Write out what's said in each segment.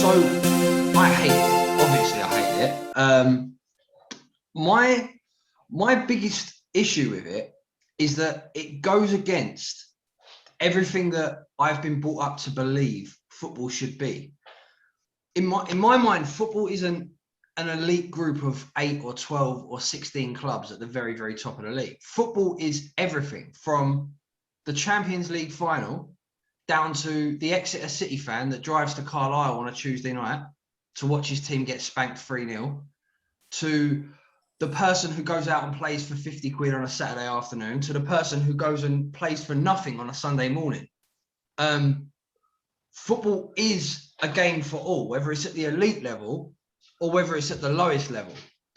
So I hate it. Obviously, I hate it. My biggest issue with it is that it goes against everything that I've been brought up to believe football should be. In my mind, football isn't an elite group of 8 or 12 or 16 clubs at the very, very top of the league. Football is everything from the Champions League final down to the Exeter City fan that drives to Carlisle on a Tuesday night to watch his team get spanked 3-0, to the person who goes out and plays for 50 quid on a Saturday afternoon, to the person who goes and plays for nothing on a Sunday morning. Football is a game for all, whether it's at the elite level or whether it's at the lowest level.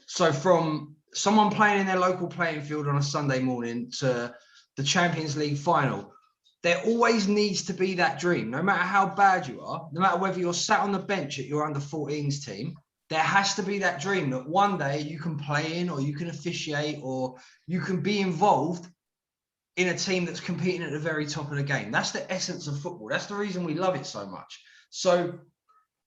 So from someone playing in their local playing field on a Sunday morning to the Champions League final, there always needs to be that dream. No matter how bad you are, no matter whether you're sat on the bench at your under-14s team, there has to be that dream that one day you can play in, or you can officiate, or you can be involved in a team that's competing at the very top of the game. That's the essence of football. That's the reason we love it so much. So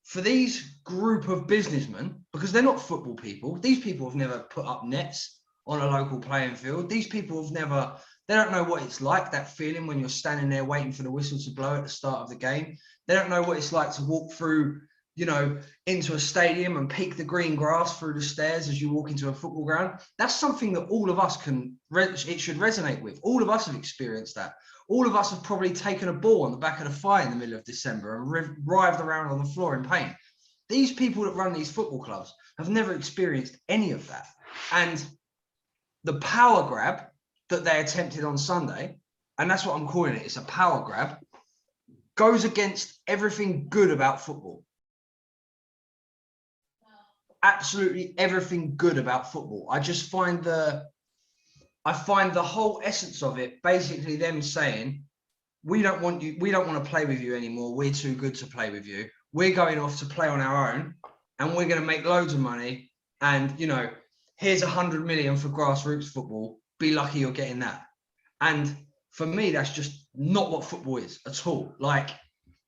for these group of businessmen, because they're not football people, these people have never put up nets on a local playing field. These people have never, they don't know what it's like, that feeling when you're standing there waiting for the whistle to blow at the start of the game. They don't know what it's like to walk through, you know, into a stadium and peek the green grass through the stairs as you walk into a football ground. That's something that all of us it should resonate with. All of us have experienced that. All of us have probably taken a ball on the back of the fire in the middle of December and writhed around on the floor in pain. These people that run these football clubs have never experienced any of that. And the power grab that they attempted on Sunday, and that's what I'm calling it, it's a power grab, goes against everything good about football. Absolutely everything good about football. I find the whole essence of it basically them saying, we don't want to play with you anymore. We're too good to play with you. We're going off to play on our own and we're going to make loads of money. And, you know, here's 100 million for grassroots football. Be lucky you're getting that. And for me, that's just not what football is at all. Like,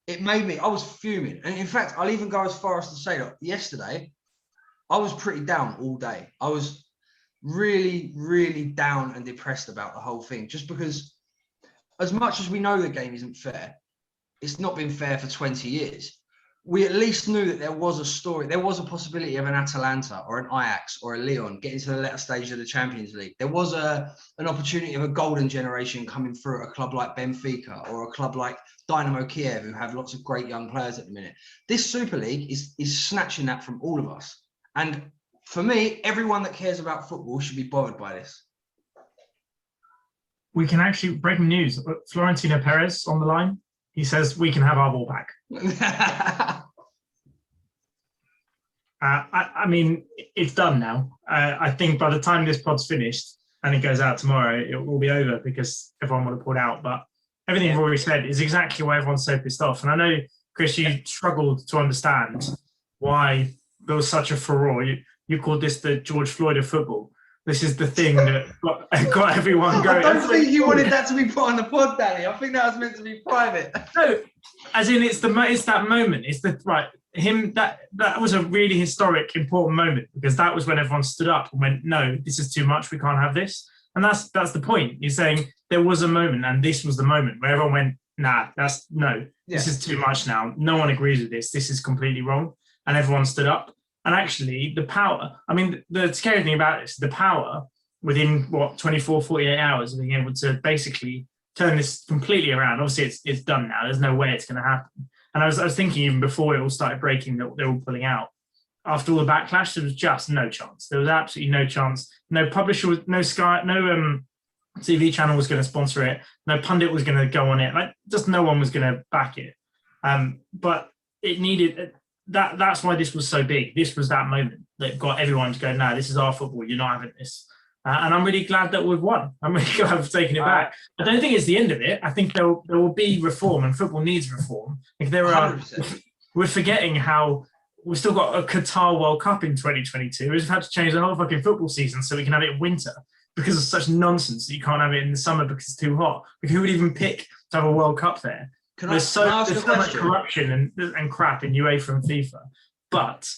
it made me, I was fuming. And in fact, I'll even go as far as to say that yesterday, I was pretty down all day. I was really, really down and depressed about the whole thing, just because as much as we know the game isn't fair, it's not been fair for 20 years. We at least knew that there was a story. There was a possibility of an Atalanta or an Ajax or a Lyon getting to the latter stage of the Champions League. There was an opportunity of a golden generation coming through at a club like Benfica or a club like Dynamo Kiev, who have lots of great young players at the minute. This Super League is snatching that from all of us. And for me, everyone that cares about football should be bothered by this. We can actually, breaking news, Florentino Perez on the line. He says we can have our ball back. I mean, it's done now. I think by the time this pod's finished and it goes out tomorrow, it will be over because everyone would have pulled out. But everything you've already said is exactly why everyone's so pissed off. And I know, Chris, you struggled to understand why there was such a furore. You called this the George Floyd of football. This is the thing that got everyone going. I don't think you wanted that to be put on the pod, Danny. I think that was meant to be private. No, as in it's that moment. It's the right him that was a really historic, important moment because that was when everyone stood up and went, "No, this is too much. We can't have this." And that's the point. You're saying there was a moment, and this was the moment where everyone went, "Nah, this is too much now. No one agrees with this. This is completely wrong." And everyone stood up. And actually, the power, I mean, the scary thing about this, the power within, 24, 48 hours of being able to basically turn this completely around. Obviously, it's done now. There's no way it's going to happen. And I was thinking even before it all started breaking that they're all pulling out. After all the backlash, there was just no chance. There was absolutely no chance. No publisher, no Sky, no TV channel was going to sponsor it. No pundit was going to go on it. Like, just no one was going to back it. But it needed... That's why this was so big. This was that moment that got everyone to go, no, this is our football. You're not having this. And I'm really glad that we've won. I'm really glad we've taken it back. I don't think it's the end of it. I think there will be reform, and football needs reform. If there are, 100%. We're forgetting how we've still got a Qatar World Cup in 2022. We've had to change the whole fucking football season so we can have it in winter because of such nonsense that you can't have it in the summer because it's too hot. Who would even pick to have a World Cup there? There's can I ask a so much question? corruption and crap in UEFA and FIFA, but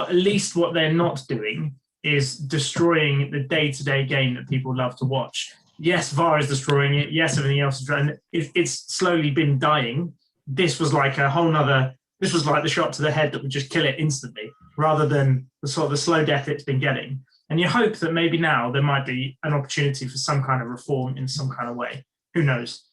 at least what they're not doing is destroying the day-to-day game that people love to watch. Yes, VAR is destroying it. Yes, everything else is, and it's slowly been dying. This was like a whole nother. This was like the shot to the head that would just kill it instantly, rather than the sort of the slow death it's been getting. And you hope that maybe now there might be an opportunity for some kind of reform in some kind of way. Who knows?